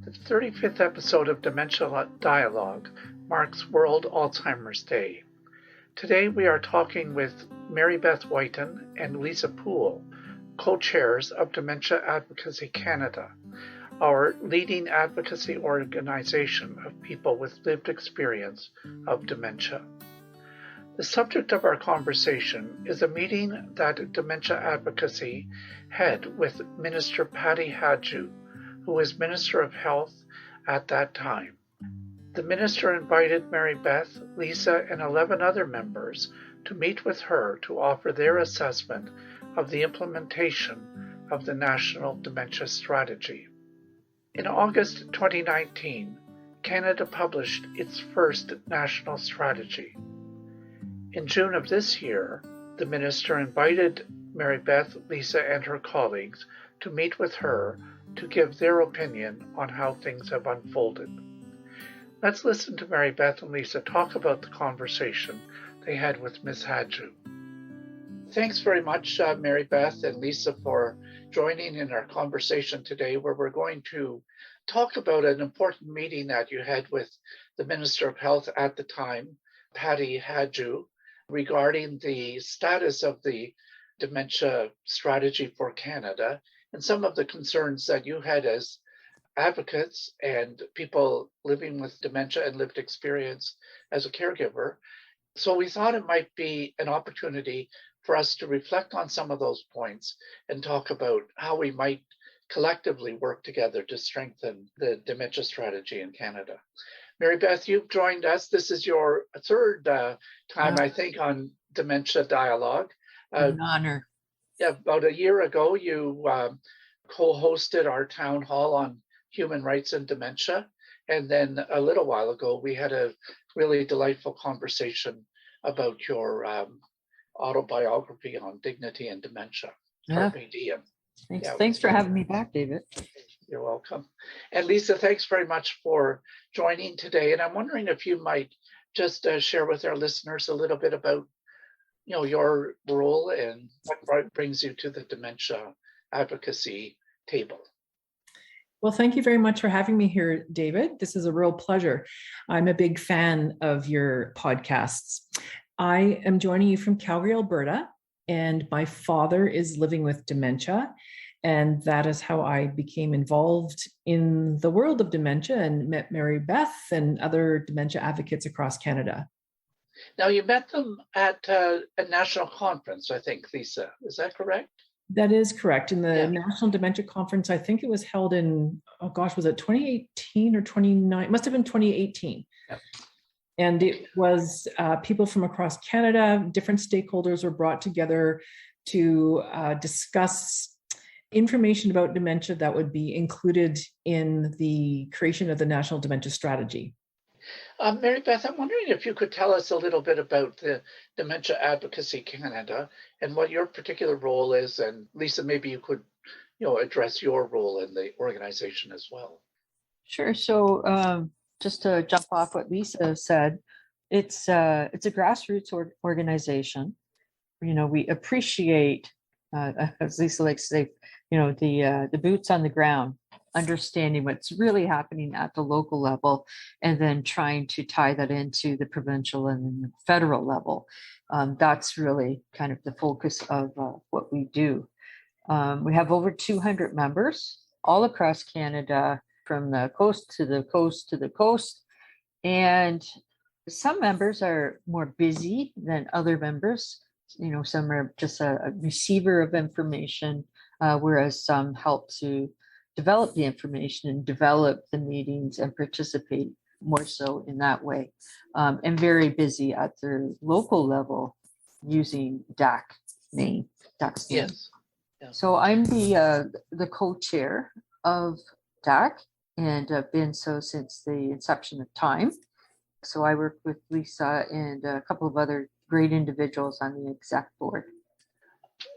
The 35th episode of Dementia Dialogue marks World Alzheimer's Day. Today we are talking with Mary Beth Wighton and Lisa Poole, co-chairs of Dementia Advocacy Canada, our leading advocacy organization of people with lived experience of dementia. The subject of our conversation is a meeting that Dementia Advocacy had with Minister Paddy Hadju, who was Minister of Health at that time. The minister invited Mary Beth, Lisa, and 11 other members to meet with her to offer their assessment of the implementation of the National Dementia Strategy. In August 2019, Canada published its first national strategy. In June of this year, the minister invited Mary Beth, Lisa, and her colleagues to meet with her to give their opinion on how things have unfolded. Let's listen to Mary Beth and Lisa talk about the conversation they had with Ms. Hadju. Thanks very much, Mary Beth and Lisa, for joining in our conversation today, where we're going to talk about an important meeting that you had with the Minister of Health at the time, Paddy Hadju, regarding the status of the dementia strategy for Canada and some of the concerns that you had as advocates and people living with dementia and lived experience as a caregiver. So we thought it might be an opportunity for us to reflect on some of those points and talk about how we might collectively work together to strengthen the dementia strategy in Canada. Mary Beth, you've joined us. This is your third time, I think, on Dementia Dialogue. An honor. Yeah, about a year ago, you co-hosted our town hall on human rights and dementia. And then a little while ago, we had a really delightful conversation about your autobiography on dignity and dementia. Yeah. Thanks for having me back, David. You're welcome. And Lisa, thanks very much for joining today. And I'm wondering if you might just share with our listeners a little bit about your role and what brings you to the dementia advocacy table. Well, thank you very much for having me here, David. This is a real pleasure. I'm a big fan of your podcasts. I am joining you from Calgary, Alberta, and my father is living with dementia. And that is how I became involved in the world of dementia and met Mary Beth and other dementia advocates across Canada. Now, you met them at a national conference, I think, Lisa. Is that correct? That is correct. In the National Dementia Conference, I think it was held in, was it 2018 or 2019? Must have been 2018. Yep. And it was people from across Canada, different stakeholders were brought together to discuss information about dementia that would be included in the creation of the National Dementia Strategy. Mary Beth, I'm wondering if you could tell us a little bit about the Dementia Advocacy Canada and what your particular role is. And Lisa, maybe you could, address your role in the organization as well. Sure. So just to jump off what Lisa said, it's a grassroots organization. We appreciate, as Lisa likes to say, the boots on the ground, understanding what's really happening at the local level, and then trying to tie that into the provincial and the federal level. That's really kind of the focus of what we do. We have over 200 members all across Canada, from the coast to the coast to the coast. And some members are more busy than other members. Some are just a receiver of information, whereas some help to develop the information and develop the meetings and participate more so in that way, and very busy at their local level using DACs name. Yes. Yeah. So I'm the co-chair of DAC, and I've been so since the inception of time. So I work with Lisa and a couple of other great individuals on the exec board.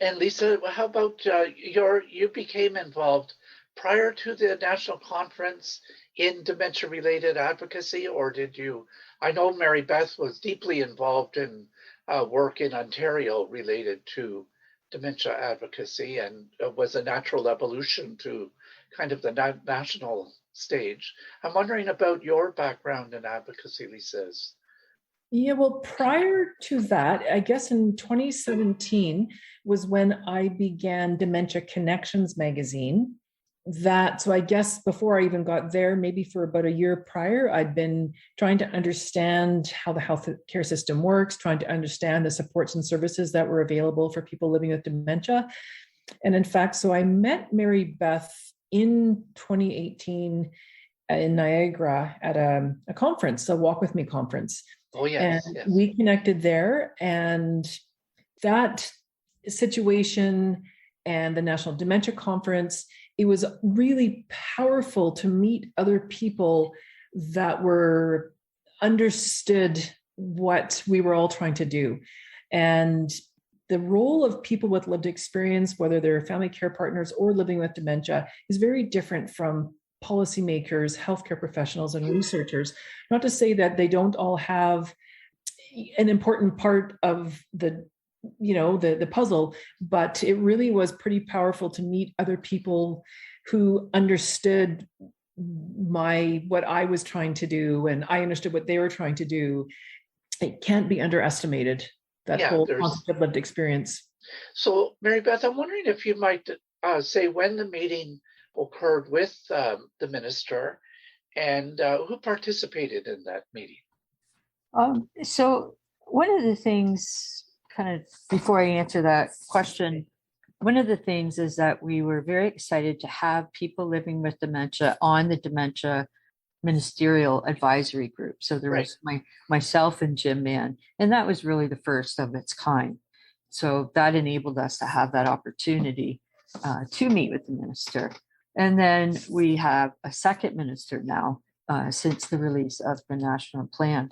And Lisa, how about you became involved prior to the national conference in dementia-related advocacy, or did you? I know Mary Beth was deeply involved in work in Ontario related to dementia advocacy, and was a natural evolution to kind of the national stage. I'm wondering about your background in advocacy, Lisa. Yeah, well, prior to that, I guess in 2017 was when I began Dementia Connections magazine. So I guess before I even got there, maybe for about a year prior, I'd been trying to understand how the healthcare system works, trying to understand the supports and services that were available for people living with dementia. And in fact, so I met Mary Beth in 2018 in Niagara at a conference, a Walk With Me conference. Oh, yes. And yes. we connected there, and that situation and the National Dementia Conference, it was really powerful to meet other people that were understood what we were all trying to do. And the role of people with lived experience, whether they're family care partners or living with dementia, is very different from policymakers, healthcare professionals, and researchers. Not to say that they don't all have an important part of the puzzle, but it really was pretty powerful to meet other people who understood what I was trying to do, and I understood what they were trying to do. It can't be underestimated, that whole concept of lived experience. So, Mary Beth, I'm wondering if you might say when the meeting occurred with the minister and who participated in that meeting. So one of the things, kind of before I answer that question, one of the things is that we were very excited to have people living with dementia on the Dementia Ministerial Advisory Group. So there was myself and Jim Mann, and that was really the first of its kind. So that enabled us to have that opportunity to meet with the minister. And then we have a second minister now since the release of the national plan.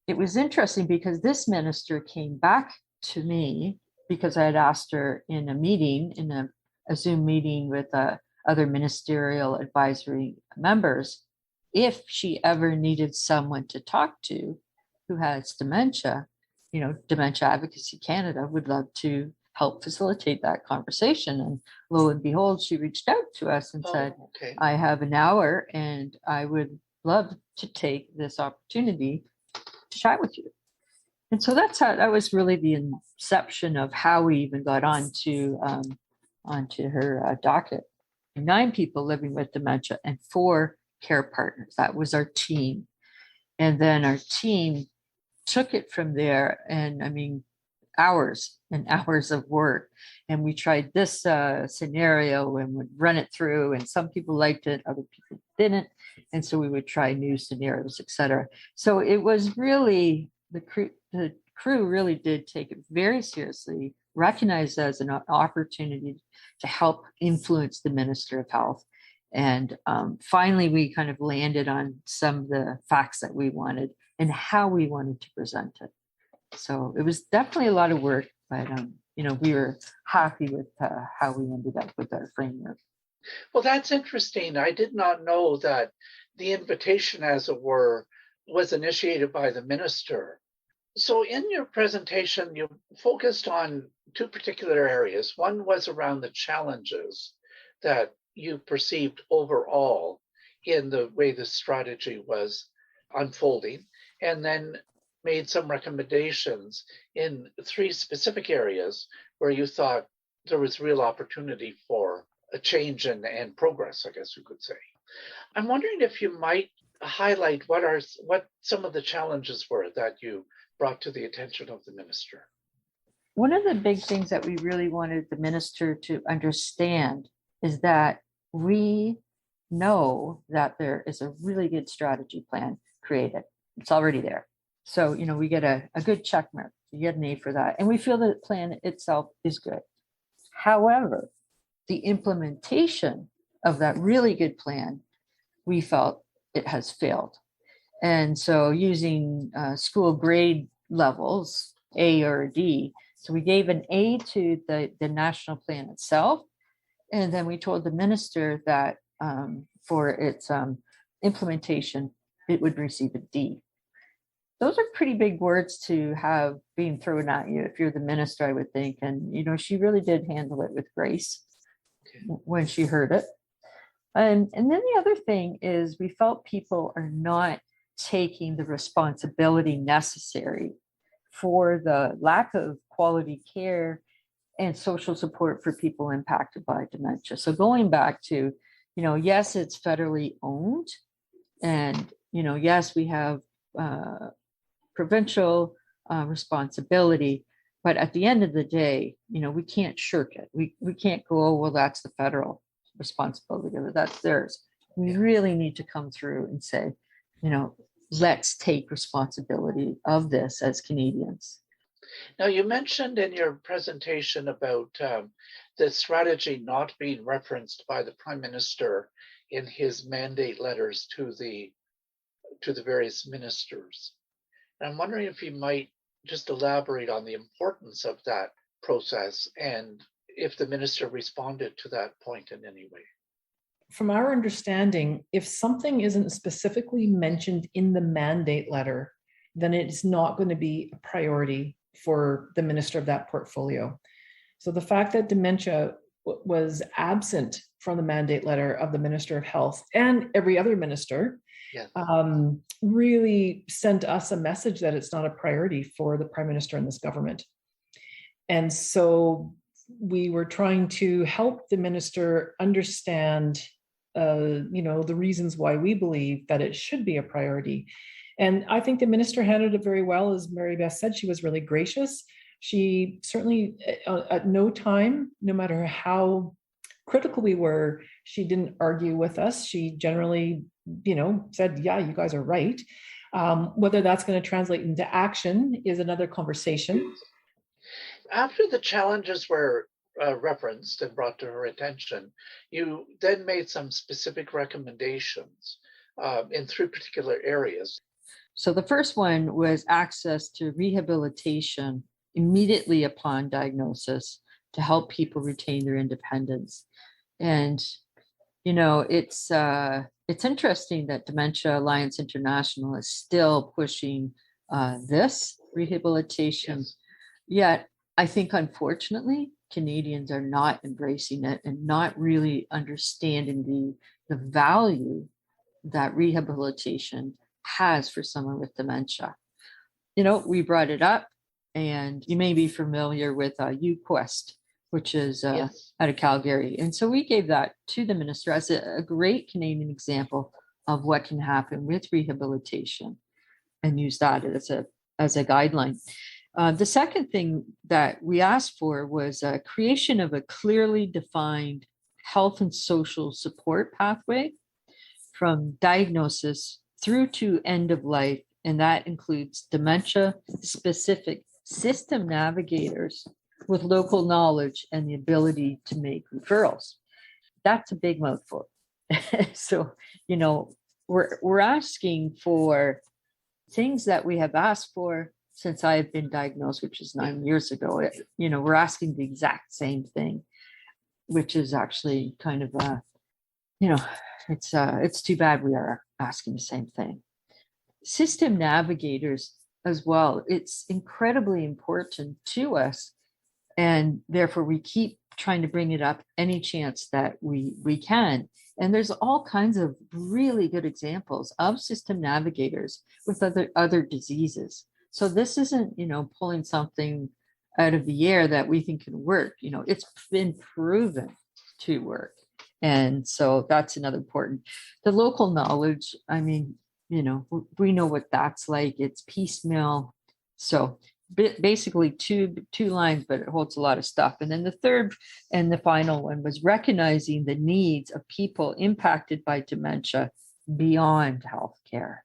It was interesting because this minister came back to me because I had asked her in a meeting, in a Zoom meeting with other ministerial advisory members, if she ever needed someone to talk to who has dementia. Dementia Advocacy Canada would love to help facilitate that conversation. And lo and behold, she reached out to us and said, I have an hour and I would love to take this opportunity to chat with you. And so that was really the inception of how we even got onto her docket. 9 people living with dementia and 4 care partners. That was our team. And then our team took it from there. And hours and hours of work. And we tried this scenario and would run it through. And some people liked it, other people didn't. And so we would try new scenarios, etc. So it was really, the crew really did take it very seriously, recognized as an opportunity to help influence the Minister of Health. And finally, we kind of landed on some of the facts that we wanted and how we wanted to present it. So it was definitely a lot of work, but we were happy with how we ended up with our framework. Well, that's interesting. I did not know that the invitation, as it were, was initiated by the minister. So in your presentation, you focused on 2 particular areas. One was around the challenges that you perceived overall in the way the strategy was unfolding, and then made some recommendations in 3 specific areas where you thought there was real opportunity for a change and progress, I guess you could say. I'm wondering if you might highlight what some of the challenges were that you brought to the attention of the minister. One of the big things that we really wanted the minister to understand is that we know that there is a really good strategy plan created. It's already there. So, we get a good check mark. You get an A for that. And we feel that the plan itself is good. However, the implementation of that really good plan, we felt it has failed. And so using school grade levels, A or D, so we gave an A to the national plan itself. And then we told the minister that for its implementation, it would receive a D. Those are pretty big words to have being thrown at you if you're the minister, I would think. And, she really did handle it with grace when she heard it. And then the other thing is we felt people are not taking the responsibility necessary for the lack of quality care and social support for people impacted by dementia. So going back to, yes, it's federally owned, and, yes, we have provincial responsibility, but at the end of the day, we can't shirk it. We can't go, oh, well, that's the federal responsibility, that's theirs. We really need to come through and say, let's take responsibility of this as Canadians. Now, you mentioned in your presentation about the strategy not being referenced by the Prime Minister in his mandate letters to the various ministers. And I'm wondering if you might just elaborate on the importance of that process and if the minister responded to that point in any way. From our understanding, if something isn't specifically mentioned in the mandate letter, then it's not going to be a priority for the minister of that portfolio. So the fact that dementia was absent from the mandate letter of the Minister of Health and every other minister really sent us a message that it's not a priority for the Prime Minister and this government. And so we were trying to help the minister understand the reasons why we believe that it should be a priority. And I think the minister handled it very well. As Mary Beth said, she was really gracious. She certainly, at no time, no matter how critical we were, she didn't argue with us. She generally, said, yeah, you guys are right. Whether that's going to translate into action is another conversation. After the challenges were referenced and brought to her attention, you then made some specific recommendations in 3 particular areas. So the first one was access to rehabilitation immediately upon diagnosis to help people retain their independence. And, it's interesting that Dementia Alliance International is still pushing this rehabilitation. Yes. Yet, I think, unfortunately, Canadians are not embracing it and not really understanding the value that rehabilitation has for someone with dementia. We brought it up, and you may be familiar with UQuest, which is Yes. out of Calgary. And so we gave that to the minister as a great Canadian example of what can happen with rehabilitation and use that as a guideline. The second thing that we asked for was a creation of a clearly defined health and social support pathway from diagnosis through to end of life. And that includes dementia-specific system navigators with local knowledge and the ability to make referrals. That's a big mouthful. So, we're asking for things that we have asked for since I've been diagnosed, which is 9 years ago. We're asking the exact same thing, which is actually kind of it's too bad we are asking the same thing. System navigators as well. It's incredibly important to us, and therefore we keep trying to bring it up any chance that we can. And there's all kinds of really good examples of system navigators with other diseases. So this isn't, pulling something out of the air that we think can work. It's been proven to work. And so that's another important. The local knowledge, we know what that's like. It's piecemeal. So basically two lines, but it holds a lot of stuff. And then the third and the final one was recognizing the needs of people impacted by dementia beyond healthcare.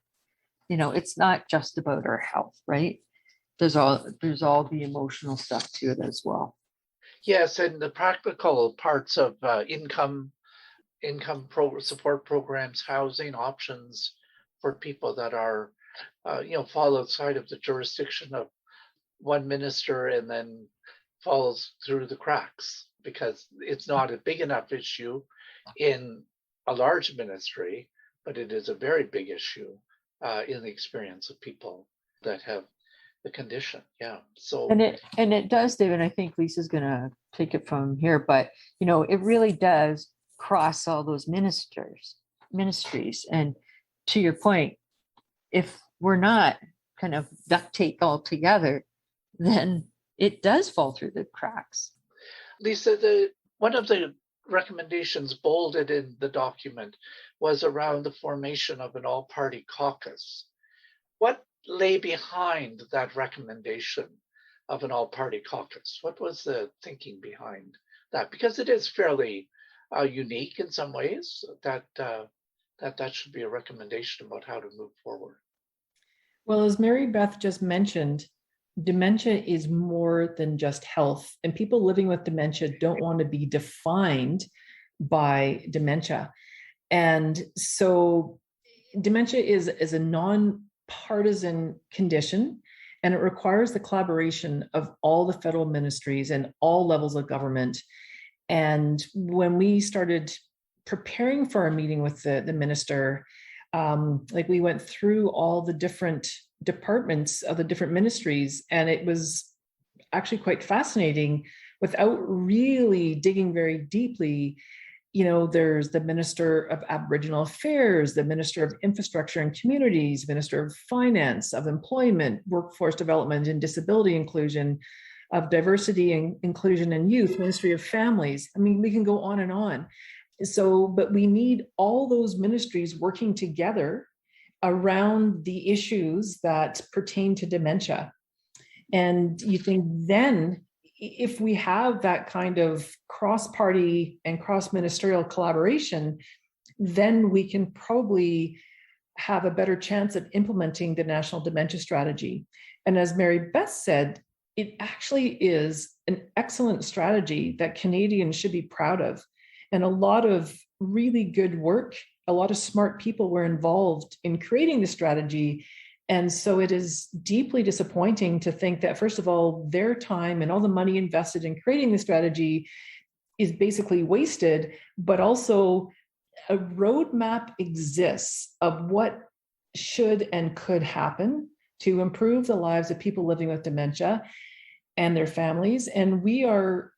It's not just about our health, right? There's all the emotional stuff to it as well. Yes, and the practical parts of income support programs, housing options for people that are, fall outside of the jurisdiction of one minister and then falls through the cracks because it's not a big enough issue in a large ministry, but it is a very big issue in the experience of people that have the condition. Yeah. So and it does, David. I think Lisa's going to take it from here, but it really does cross all those ministries. And to your point, if we're not kind of duct taped all together, then it does fall through the cracks. Lisa, one of the recommendations bolded in the document was around the formation of an all-party caucus. What lay behind that recommendation of an all-party caucus? What was the thinking behind that? Because it is fairly unique in some ways that should be a recommendation about how to move forward. Well, as Mary Beth just mentioned, dementia is more than just health, and people living with dementia don't want to be defined by dementia. And so dementia is a non-partisan condition, and it requires the collaboration of all the federal ministries and all levels of government. And when we started preparing for our meeting with the minister, we went through all the different departments of the different ministries, and it was actually quite fascinating without really digging very deeply. There's the Minister of Aboriginal Affairs, the Minister of Infrastructure and Communities, Minister of Finance, of Employment, Workforce Development and Disability Inclusion, of Diversity and Inclusion and Youth, Ministry of Families. I mean, we can go on and on. So, but we need all those ministries working together around the issues that pertain to dementia. And you think then, if we have that kind of cross-party and cross-ministerial collaboration, then we can probably have a better chance at implementing the National Dementia Strategy. And as Mary Beth said, it actually is an excellent strategy that Canadians should be proud of. And a lot of really good work, a lot of smart people were involved in creating the strategy. And so it is deeply disappointing to think that, first of all, their time and all the money invested in creating the strategy is basically wasted, but also a roadmap exists of what should and could happen to improve the lives of people living with dementia and their families. And we are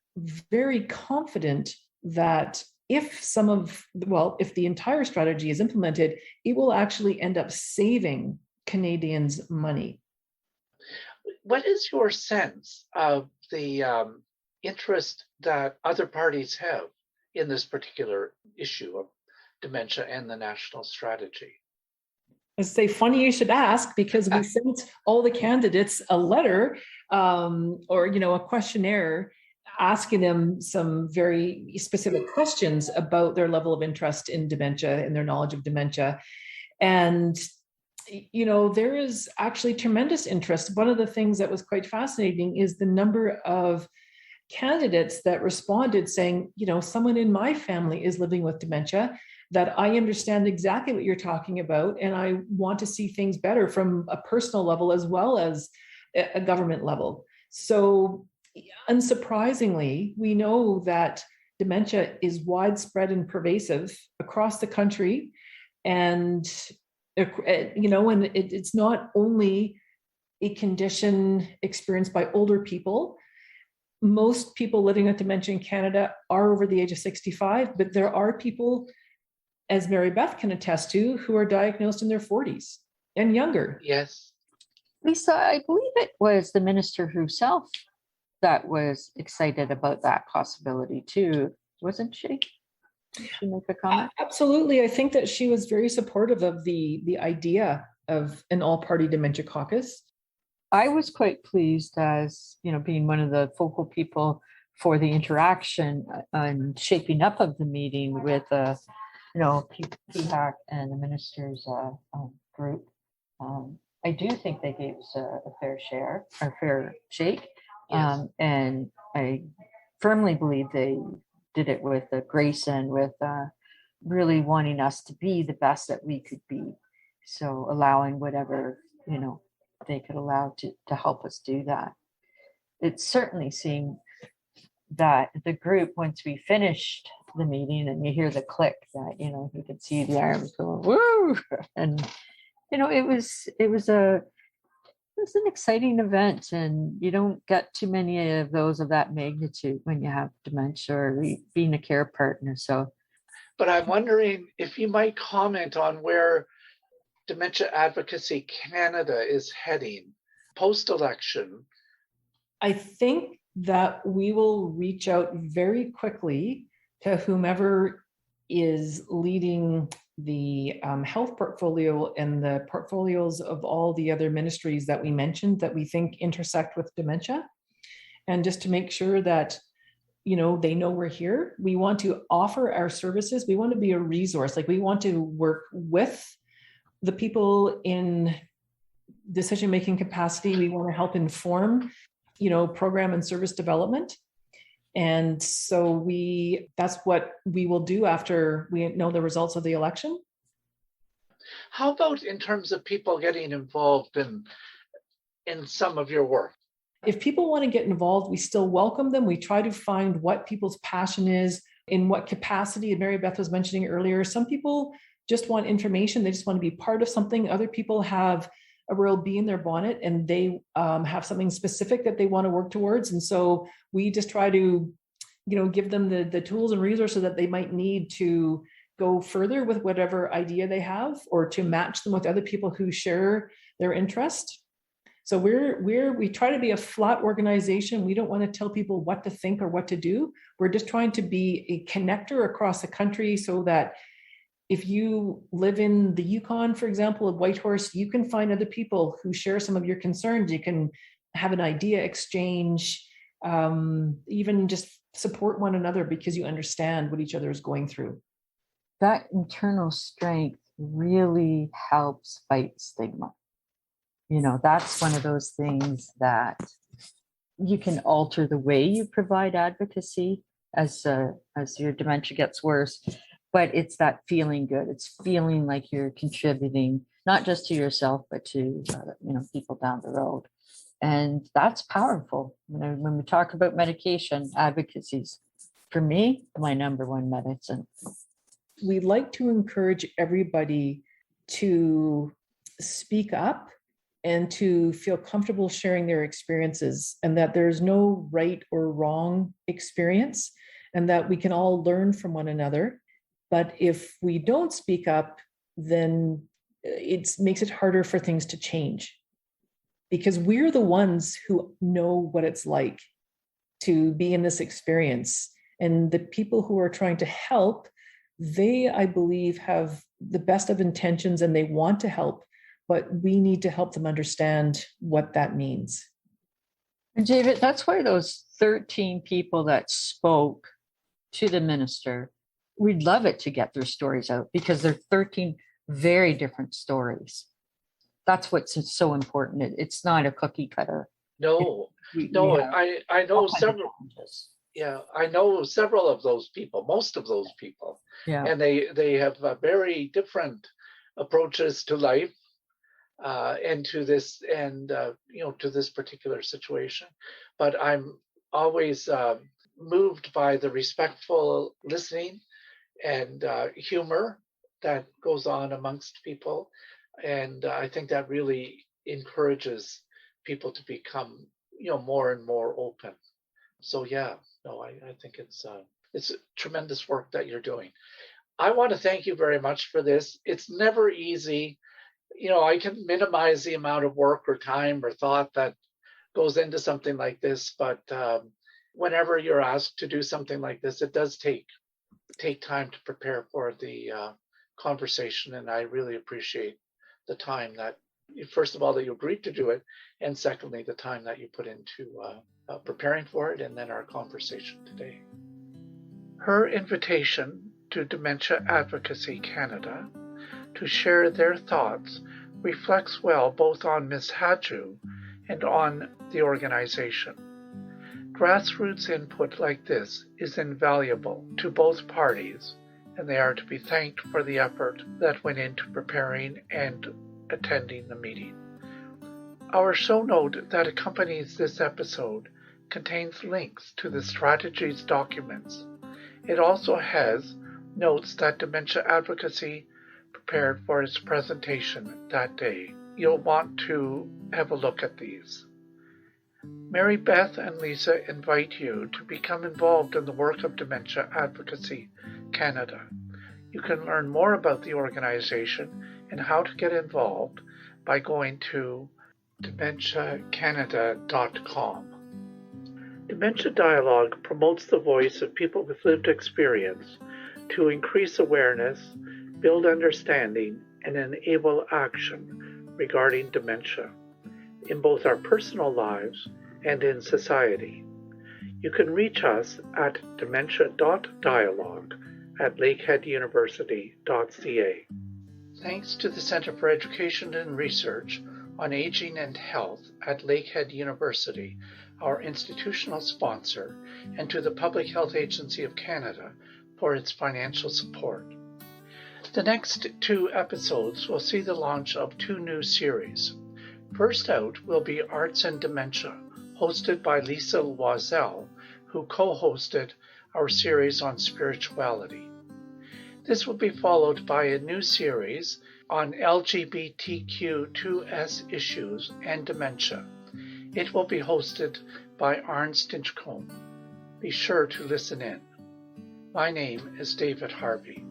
very confident that if the entire strategy is implemented, it will actually end up saving Canadians money. What is your sense of the interest that other parties have in this particular issue of dementia and the national strategy? I say, funny you should ask, because we sent all the candidates a letter or a questionnaire asking them some very specific questions about their level of interest in dementia and their knowledge of dementia. And there is actually tremendous interest. One of the things that was quite fascinating is the number of candidates that responded saying, someone in my family is living with dementia, that I understand exactly what you're talking about, and I want to see things better from a personal level as well as a government level. So unsurprisingly, we know that dementia is widespread and pervasive across the country. And it's not only a condition experienced by older people. Most people living with dementia in Canada are over the age of 65, but there are people, as Mary Beth can attest to, who are diagnosed in their 40s and younger. Yes. Lisa, I believe it was the minister herself that was excited about that possibility too, wasn't she? Did she make a comment? Absolutely. I think that she was very supportive of the idea of an all-party dementia caucus. I was quite pleased as, being one of the focal people for the interaction and shaping up of the meeting with, PHAC and the minister's group. I do think they gave us a fair shake. Yes. And I firmly believe they did it with grace and with really wanting us to be the best that we could be. So allowing whatever, they could allow to help us do that. It certainly seemed that the group, once we finished the meeting and you hear the click, that, you could see the arms going, woo! And, it was an exciting event, and you don't get too many of those of that magnitude when you have dementia or being a care partner. So But I'm wondering if you might comment on where Dementia Advocacy Canada is heading post-election. I think that we will reach out very quickly to whomever is leading the health portfolio and the portfolios of all the other ministries that we mentioned that we think intersect with dementia. And just to make sure that, they know we're here. We want to offer our services. We want to be a resource. Like, we want to work with the people in decision-making capacity. We want to help inform, program and service development. And so that's what we will do after we know the results of the election. How about in terms of people getting involved in some of your work? If people want to get involved, we still welcome them. We try to find what people's passion is, in what capacity. And Mary Beth was mentioning earlier, some people just want information. They just want to be part of something. Other people have a real bee in their bonnet, and they have something specific that they want to work towards. And so we just try to, give them the tools and resources that they might need to go further with whatever idea they have, or to match them with other people who share their interest. So we try to be a flat organization. We don't want to tell people what to think or what to do. We're just trying to be a connector across the country, so that if you live in the Yukon, for example, of Whitehorse, you can find other people who share some of your concerns. You can have an idea exchange, even just support one another because you understand what each other is going through. That internal strength really helps fight stigma. That's one of those things that you can alter the way you provide advocacy as your dementia gets worse. But it's that feeling good. It's feeling like you're contributing, not just to yourself, but to people down the road. And that's powerful. When we talk about medication, advocacy's, for me, my number one medicine. We like to encourage everybody to speak up and to feel comfortable sharing their experiences, and that there's no right or wrong experience, and that we can all learn from one another. But if we don't speak up, then it makes it harder for things to change, because we're the ones who know what it's like to be in this experience. And the people who are trying to help, they, I believe, have the best of intentions and they want to help, but we need to help them understand what that means. And David, that's why those 13 people that spoke to the minister, we'd love it to get their stories out, because they're 13 very different stories. That's what's so important. It's not a cookie cutter. No, I know several. Yeah, I know several of those people, most of those people. Yeah. And they have very different approaches to life and to this, and to this particular situation. But I'm always moved by the respectful listening and humor that goes on amongst people. And I think that really encourages people to become, more and more open. So yeah, no, I think it's tremendous work that you're doing. I want to thank you very much for this. It's never easy. I can minimize the amount of work or time or thought that goes into something like this, but whenever you're asked to do something like this, it does take time to prepare for the conversation. And I really appreciate the time that, first of all, that you agreed to do it, and secondly, the time that you put into preparing for it, and then our conversation today. Her invitation to Dementia Advocacy Canada to share their thoughts reflects well both on Ms. Hadju and on the organization. Grassroots input like this is invaluable to both parties, and they are to be thanked for the effort that went into preparing and attending the meeting. Our show note that accompanies this episode contains links to the strategy's documents. It also has notes that Dementia Advocacy prepared for its presentation that day. You'll want to have a look at these. Mary Beth and Lisa invite you to become involved in the work of Dementia Advocacy Canada. You can learn more about the organization and how to get involved by going to dementiacanada.com. Dementia Dialogue promotes the voice of people with lived experience to increase awareness, build understanding, and enable action regarding dementia in both our personal lives and in society. You can reach us at dementia.dialogue@lakeheaduniversity.ca. Thanks to the Centre for Education and Research on Aging and Health at Lakehead University, our institutional sponsor, and to the Public Health Agency of Canada for its financial support. The next 2 episodes will see the launch of 2 new series. First out will be Arts and Dementia, hosted by Lisa Loisel, who co-hosted our series on spirituality. This will be followed by a new series on LGBTQ2S issues and dementia. It will be hosted by Arne Stinchcombe. Be sure to listen in. My name is David Harvey.